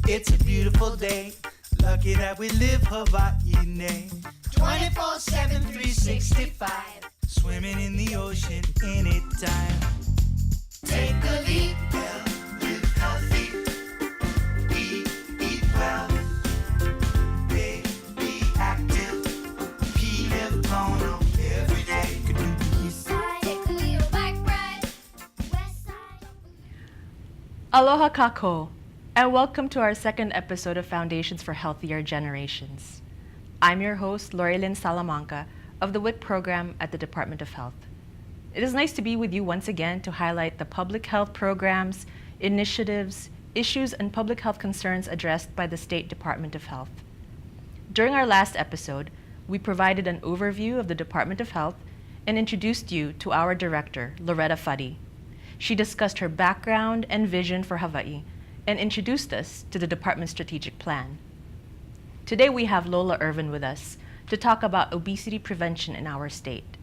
It's a beautiful day. Lucky that we live Hawaii. 24/7, 365. Swimming in the ocean anytime. Take a leap, well, live healthy. Eat well. Be active. Be live mono every day. Could do the east side. Take a little bike ride. West side. Aloha kako, and welcome to our second episode of Foundations for Healthier Generations. I'm your host, Lorilyn Salamanca, of the WIC program at the Department of Health. It is nice to be with you once again to highlight the public health programs, initiatives, issues, and public health concerns addressed by the State Department of Health. During our last episode, we provided an overview of the Department of Health and introduced you to our director, Loretta Fuddy. She discussed her background and vision for Hawaii and introduced us to the department's strategic plan. Today we have Lola Irvin with us to talk about obesity prevention in our state.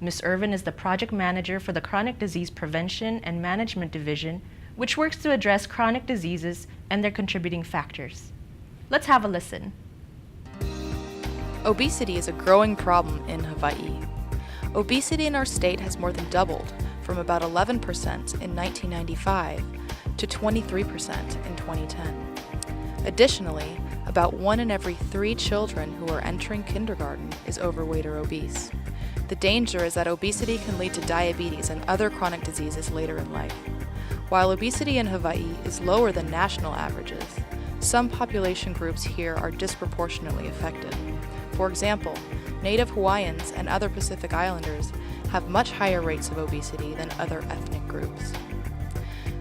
Ms. Irvin is the project manager for the Chronic Disease Prevention and Management Division, which works to address chronic diseases and their contributing factors. Let's have a listen. Obesity is a growing problem in Hawaii. Obesity in our state has more than doubled from about 11% in 1995 to 23% in 2010. Additionally, about 1 in every 3 children who are entering kindergarten is overweight or obese. The danger is that obesity can lead to diabetes and other chronic diseases later in life. While obesity in Hawaii is lower than national averages, some population groups here are disproportionately affected. For example, Native Hawaiians and other Pacific Islanders have much higher rates of obesity than other ethnic groups.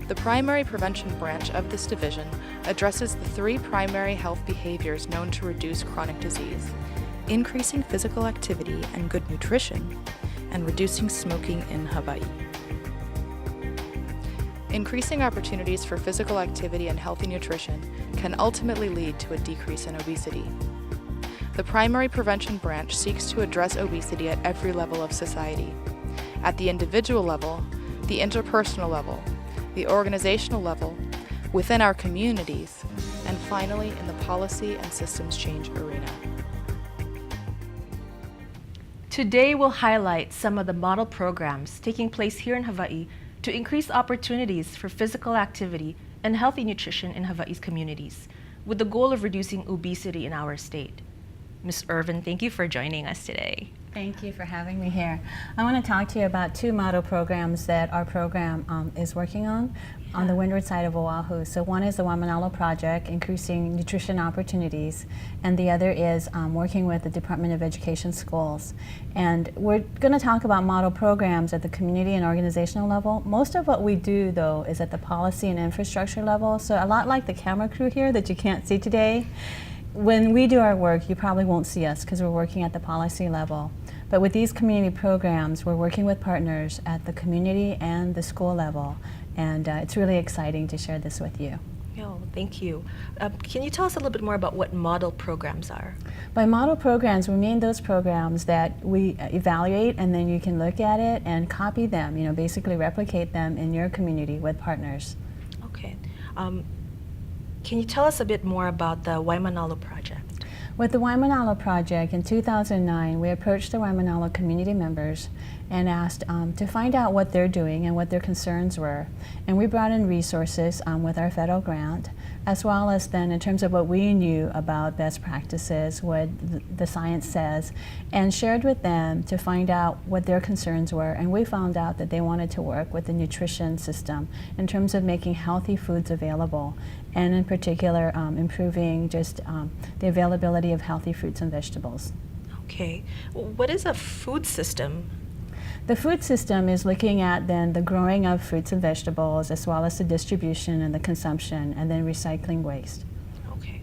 The primary prevention branch of this division addresses the 3 primary health behaviors known to reduce chronic disease: increasing physical activity and good nutrition, and reducing smoking in Hawaii. Increasing opportunities for physical activity and healthy nutrition can ultimately lead to a decrease in obesity. The primary prevention branch seeks to address obesity at every level of society: at the individual level, the interpersonal level, the organizational level, within our communities, and finally in the policy and systems change arena. Today we'll highlight some of the model programs taking place here in Hawaii to increase opportunities for physical activity and healthy nutrition in Hawaii's communities, with the goal of reducing obesity in our state. Ms. Irvin, thank you for joining us today. Thank you for having me here. I want to talk to you about 2 model programs that our program is working on the windward side of Oahu. So one is the Waimanalo Project, increasing nutrition opportunities, and the other is working with the Department of Education schools. And we're going to talk about model programs at the community and organizational level. Most of what we do, though, is at the policy and infrastructure level. So a lot like the camera crew here that you can't see today. When we do our work, you probably won't see us because we're working at the policy level. But with these community programs, we're working with partners at the community and the school level, and it's really exciting to share this with you. Oh, thank you. Can you tell us a little bit more about what model programs are? By model programs, we mean those programs that we evaluate and then you can look at it and copy them, basically replicate them in your community with partners. Okay. Can you tell us a bit more about the Waimanalo Project? With the Waimanalo Project, in 2009, we approached the Waimanalo community members and asked to find out what they're doing and what their concerns were. And we brought in resources with our federal grant, as well as then in terms of what we knew about best practices, what the science says, and shared with them to find out what their concerns were. And we found out that they wanted to work with the nutrition system in terms of making healthy foods available, and in particular improving just the availability of healthy fruits and vegetables. Okay. What is a food system? The food system is looking at then the growing of fruits and vegetables, as well as the distribution and the consumption, and then recycling waste. Okay.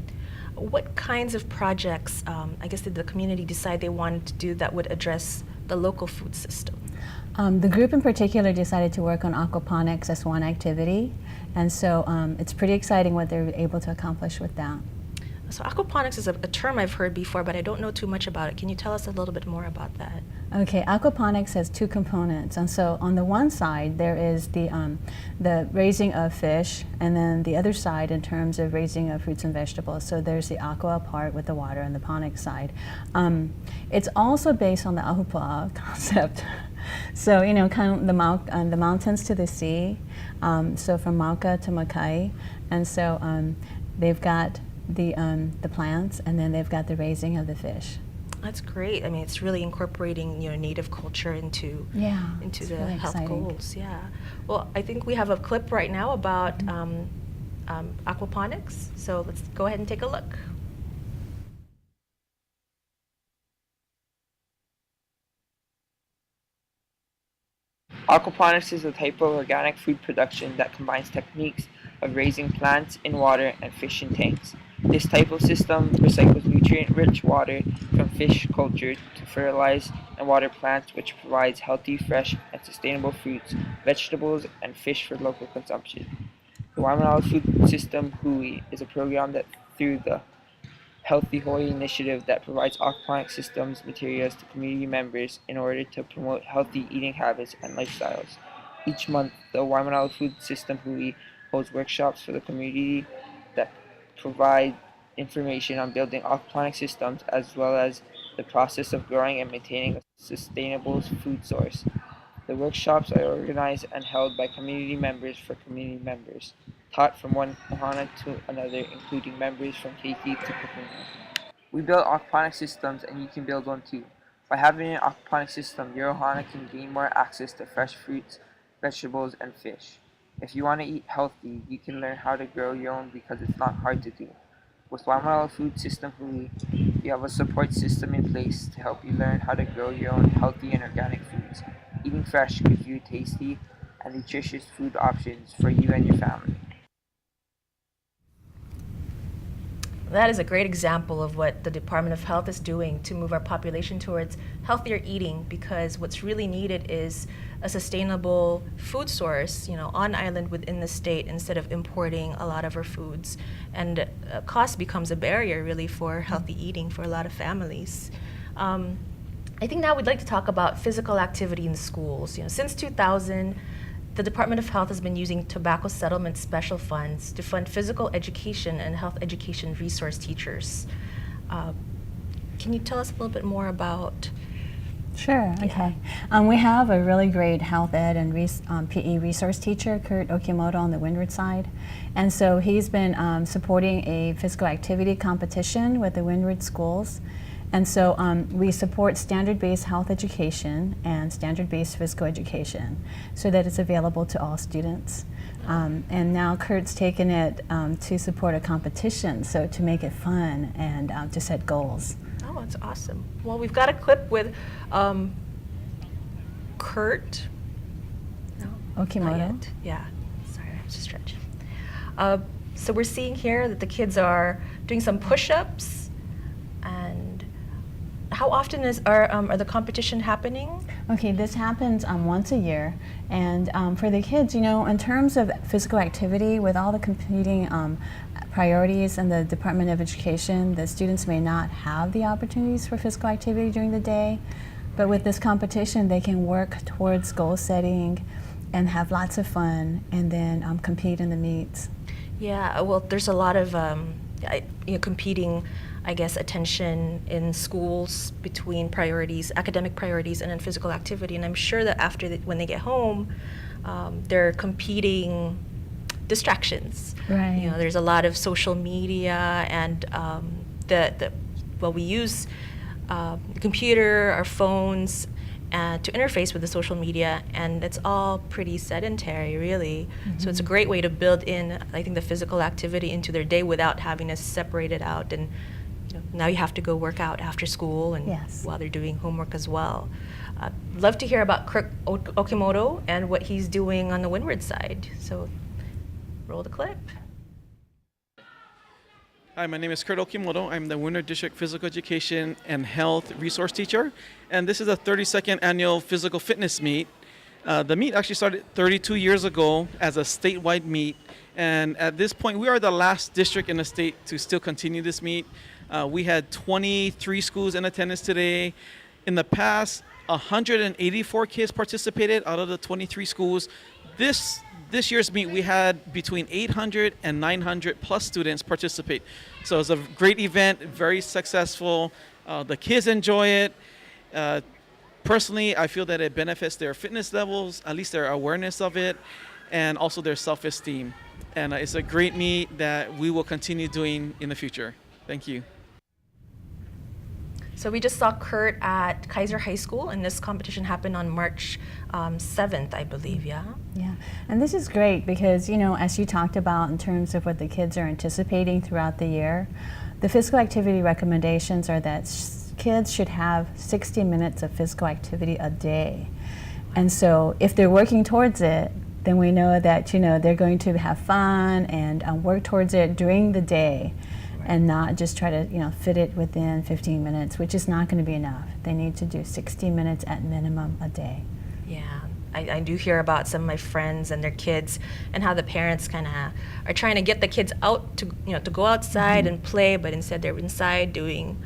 What kinds of projects, did the community decide they wanted to do that would address the local food system? The group in particular decided to work on aquaponics as one activity, and so it's pretty exciting what they were able to accomplish with that. So aquaponics is a term I've heard before, but I don't know too much about it. Can you tell us a little bit more about that? Okay, aquaponics has two components, and so on the one side there is the raising of fish, and then the other side in terms of raising of fruits and vegetables. So there's the aqua part with the water and the ponics side. It's also based on the ahupua'a concept. So kind of the mountains to the sea. So from Mauka to Makai, and so they've got the plants, and then they've got the raising of the fish. That's great. I mean, it's really incorporating native culture into the really health exciting. goals. Yeah. Well, I think we have a clip right now about aquaponics. So let's go ahead and take a look. Aquaponics is a type of organic food production that combines techniques of raising plants in water and fish in tanks. This type of system recycles nutrient-rich water from fish culture to fertilize and water plants, which provides healthy, fresh, and sustainable fruits, vegetables, and fish for local consumption. The Waimanalo Food System Hui is a program that through the Healthy Hawaii initiative that provides aquaponic systems materials to community members in order to promote healthy eating habits and lifestyles. Each month, the Waimanalo Food System Hui holds workshops for the community that provide information on building aquaponic systems as well as the process of growing and maintaining a sustainable food source. The workshops are organized and held by community members for community members, taught from one ohana to another, including members from Keiki to Kupuna. We build aquaponic systems and you can build one too. By having an aquaponic system, your ohana can gain more access to fresh fruits, vegetables, and fish. If you want to eat healthy, you can learn how to grow your own because it's not hard to do. With Waimanalo Food System Hui, you have a support system in place to help you learn how to grow your own healthy and organic foods. Eating fresh gives you tasty and nutritious food options for you and your family. That is a great example of what the Department of Health is doing to move our population towards healthier eating, because what's really needed is a sustainable food source, on island within the state instead of importing a lot of our foods. And cost becomes a barrier really for healthy eating for a lot of families. I think now we'd like to talk about physical activity in schools. Since 2000, the Department of Health has been using tobacco settlement special funds to fund physical education and health education resource teachers. Can you tell us a little bit more about? Sure, okay. We have a really great health ed and PE resource teacher, Kurt Okimoto, on the Windward side. And so he's been supporting a physical activity competition with the Windward schools. And so we support standard-based health education and standard-based physical education so that it's available to all students. And now Kurt's taken it to support a competition, so to make it fun and to set goals. Oh, that's awesome. Well, we've got a clip with Kurt. No, Okimoto. not yet. Yeah, sorry, I have to stretch. So we're seeing here that the kids are doing some push-ups. And how often are the competition happening? Okay, this happens once a year, and for the kids, in terms of physical activity, with all the competing priorities in the Department of Education, the students may not have the opportunities for physical activity during the day, but with this competition, they can work towards goal setting and have lots of fun, and then compete in the meets. Yeah, well, there's a lot of competing, I guess, attention in schools between priorities, academic priorities, and then physical activity. And I'm sure that when they get home, they're competing distractions. Right. There's a lot of social media, and we use the computer, our phones, to interface with the social media, and it's all pretty sedentary, really. Mm-hmm. So it's a great way to build in, I think, the physical activity into their day without having to separate it out. And now you have to go work out after school and while they're doing homework as well. Love to hear about Kurt Okimoto and what he's doing on the Windward side. So roll the clip. Hi, my name is Kurt Okimoto. I'm the Windward District Physical Education and Health Resource Teacher, and this is a 32nd annual physical fitness meet. The meet actually started 32 years ago as a statewide meet, And at this point, we are the last district in the state to still continue this meet. We had 23 schools in attendance today. In the past, 184 kids participated out of the 23 schools. This year's meet, we had between 800 and 900 plus students participate. So it's a great event, very successful. The kids enjoy it. Personally, I feel that it benefits their fitness levels, at least their awareness of it, and also their self-esteem. And it's a great meet that we will continue doing in the future. Thank you. So we just saw Kurt at Kaiser High School, and this competition happened on March 7th, I believe, yeah? Yeah, and this is great because, you know, as you talked about in terms of what the kids are anticipating throughout the year, the physical activity recommendations are that kids should have 60 minutes of physical activity a day. And so if they're working towards it, then we know that, you know, they're going to have fun and work towards it during the day and not just try to, you know, fit it within 15 minutes, which is not going to be enough. They need to do 60 minutes at minimum a day. Yeah, I do hear about some of my friends and their kids and how the parents kind of are trying to get the kids out to, you know, to go outside and play, but instead they're inside doing,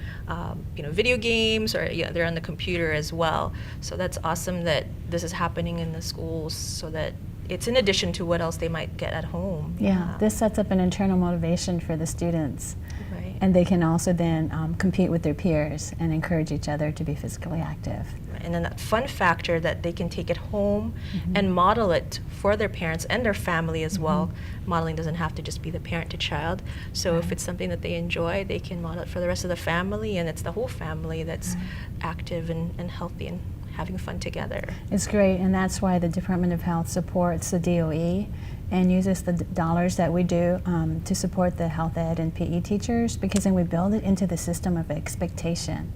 you know, video games, or they're on the computer as well. So that's awesome that this is happening in the schools, so that it's in addition to what else they might get at home. Yeah, this sets up an internal motivation for the students. Right. And they can also then compete with their peers and encourage each other to be physically active. And then that fun factor that they can take it home and model it for their parents and their family as well. Modeling doesn't have to just be the parent to child. So if it's something that they enjoy, they can model it for the rest of the family, and it's the whole family that's active and healthy and having fun together. It's great, and that's why the Department of Health supports the DOE and uses the dollars that we do to support the health ed and PE teachers, because then we build it into the system of expectation.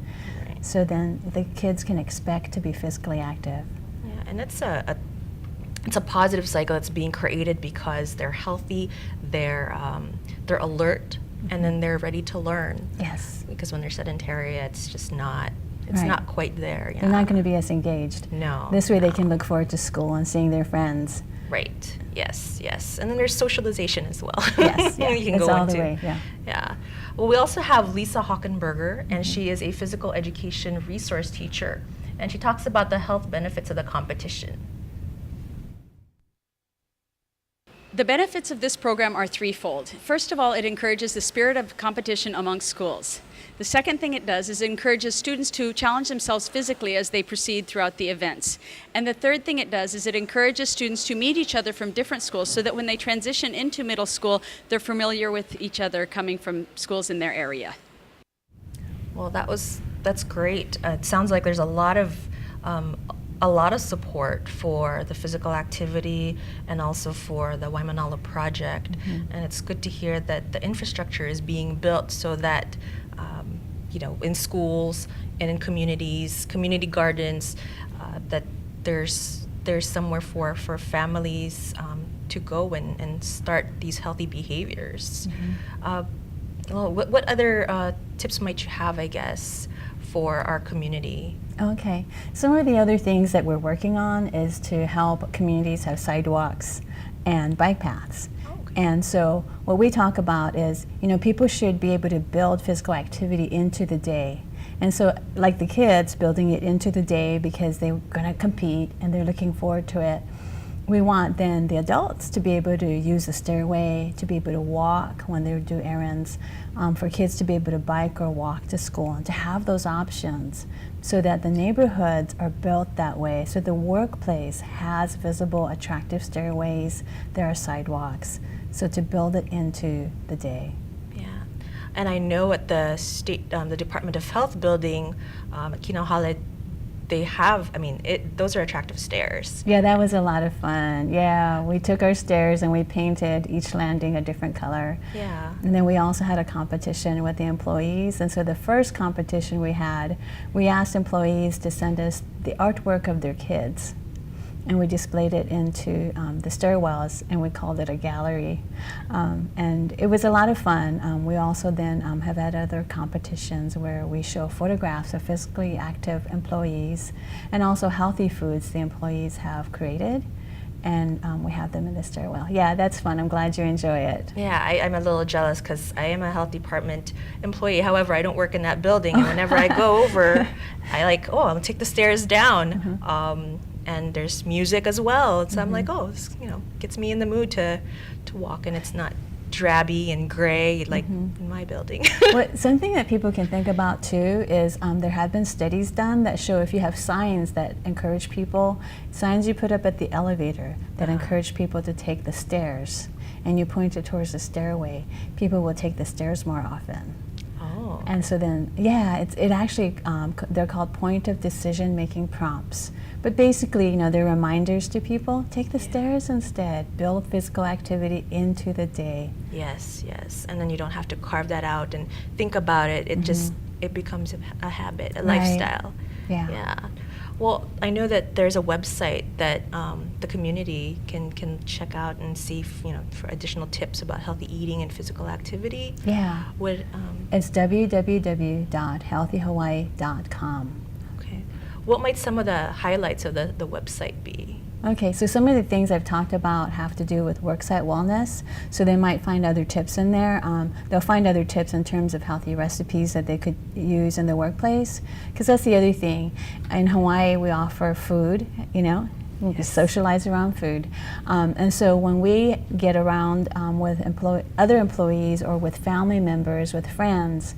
Right. So then the kids can expect to be physically active. Yeah, and it's a positive cycle that's being created because they're healthy, they're alert, and then they're ready to learn. Yes. Because when they're sedentary, it's just not. It's Right. not quite there. Yeah. They're not going to be as engaged. No. This way they can look forward to school and seeing their friends. Right. Yes. Yes. And then there's socialization as well. Yes, yeah. You can It's go all into. the way, yeah. Yeah. Well, we also have Lisa Hockenberger, and she is a physical education resource teacher, and she talks about the health benefits of the competition. The benefits of this program are threefold. First of all, it encourages the spirit of competition among schools. The second thing it does is it encourages students to challenge themselves physically as they proceed throughout the events. And the third thing it does is it encourages students to meet each other from different schools so that when they transition into middle school, they're familiar with each other coming from schools in their area. Well, that's great. It sounds like there's a lot of support for the physical activity and also for the Waimanalo project. And it's good to hear that the infrastructure is being built so that, you know, in schools and in communities, community gardens, that there's somewhere for families to go and start these healthy behaviors. Well, what other tips might you have, I guess, for our community? Okay. Some of the other things that we're working on is to help communities have sidewalks and bike paths. And so what we talk about is, you know, people should be able to build physical activity into the day. And so like the kids, building it into the day because they're going to compete and they're looking forward to it. We want then the adults to be able to use the stairway, to be able to walk when they do errands, for kids to be able to bike or walk to school, and to have those options so that the neighborhoods are built that way. So the workplace has visible, attractive stairways, there are sidewalks. So to build it into the day. Yeah, and I know at the state, the Department of Health building at Kinohale, they have, I mean, those are attractive stairs. Yeah, that was a lot of fun. Yeah, we took our stairs and we painted each landing a different color. Yeah. And then we also had a competition with the employees. And so the first competition we had, we asked employees to send us the artwork of their kids. And we displayed it into the stairwells, and we called it a gallery. And it was a lot of fun. We also then have had other competitions where we show photographs of physically active employees and also healthy foods the employees have created. and we have them in the stairwell. Yeah, that's fun. I'm glad you enjoy it. Yeah, I'm a little jealous because I am a health department employee. However, I don't work in that building, and whenever I go over, I like, I'll take the stairs down. And there's music as well. So I'm like, this, gets me in the mood to walk, and it's not drabby and gray like in my building. Well, something that people can think about too is there have been studies done that show if you have signs that encourage people, signs you put up at the elevator that encourage people to take the stairs, and you point it towards the stairway, people will take the stairs more often. Oh. And so then, it actually, they're called point of decision making prompts. But basically, they're reminders to people, take the stairs instead, build physical activity into the day. Yes, and then you don't have to carve that out and think about it. It just, it becomes a habit, a lifestyle. Yeah. Well, I know that there's a website that the community can check out and see, for additional tips about healthy eating and physical activity. Yeah. It's www.healthyhawaii.com. Okay. What might some of the highlights of the website be? Okay, so some of the things I've talked about have to do with worksite wellness, so they might find other tips in there. They'll find other tips in terms of healthy recipes that they could use in the workplace, because that's the other thing. In Hawaii, we offer food, we socialize around food. And so when we get around with other employees or with family members, with friends,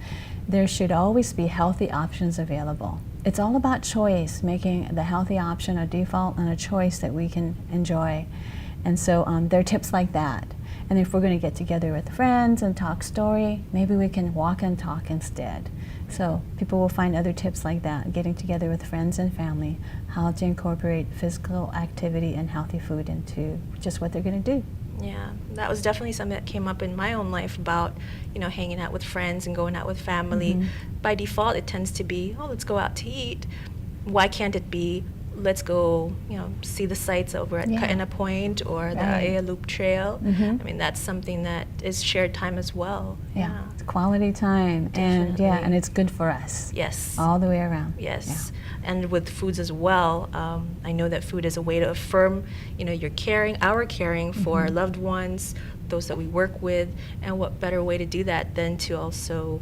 there should always be healthy options available. It's all about choice, making the healthy option a default and a choice that we can enjoy. And so there are tips like that. And if we're going to get together with friends and talk story, maybe we can walk and talk instead. So people will find other tips like that, getting together with friends and family, how to incorporate physical activity and healthy food into just what they're going to do. Yeah, that was definitely something that came up in my own life about, hanging out with friends and going out with family. By default, it tends to be, let's go out to eat. Why can't it be, let's go, see the sights over at Kaena Point or the Ea Loop Trail? I mean, that's something that is shared time as well. Yeah, it's quality time. Definitely. And it's good for us. Yes. All the way around. Yes. And with foods as well, I know that food is a way to affirm, our caring for our loved ones, those that we work with, and what better way to do that than to also,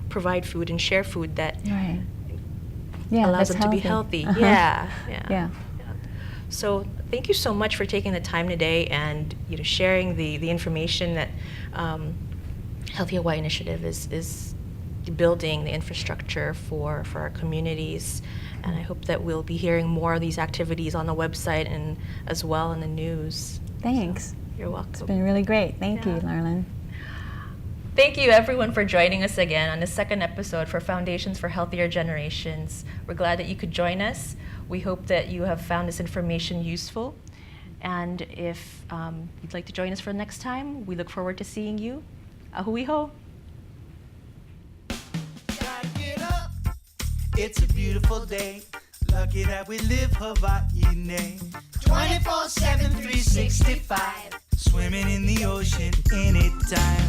provide food and share food that allows them to be healthy. Yeah. So thank you so much for taking the time today and sharing the information that Healthy Hawaii Initiative is building the infrastructure for our communities. And I hope that we'll be hearing more of these activities on the website and as well in the news. Thanks. So, you're welcome. It's been really great. Thank you, Larlin. Thank you, everyone, for joining us again on the second episode for Foundations for Healthier Generations. We're glad that you could join us. We hope that you have found this information useful. And if you'd like to join us for next time, we look forward to seeing you. Ahui ho! Gotta get up. It's a beautiful day. Lucky that we live Hawaii. 24/7, 365. Swimming in the ocean anytime.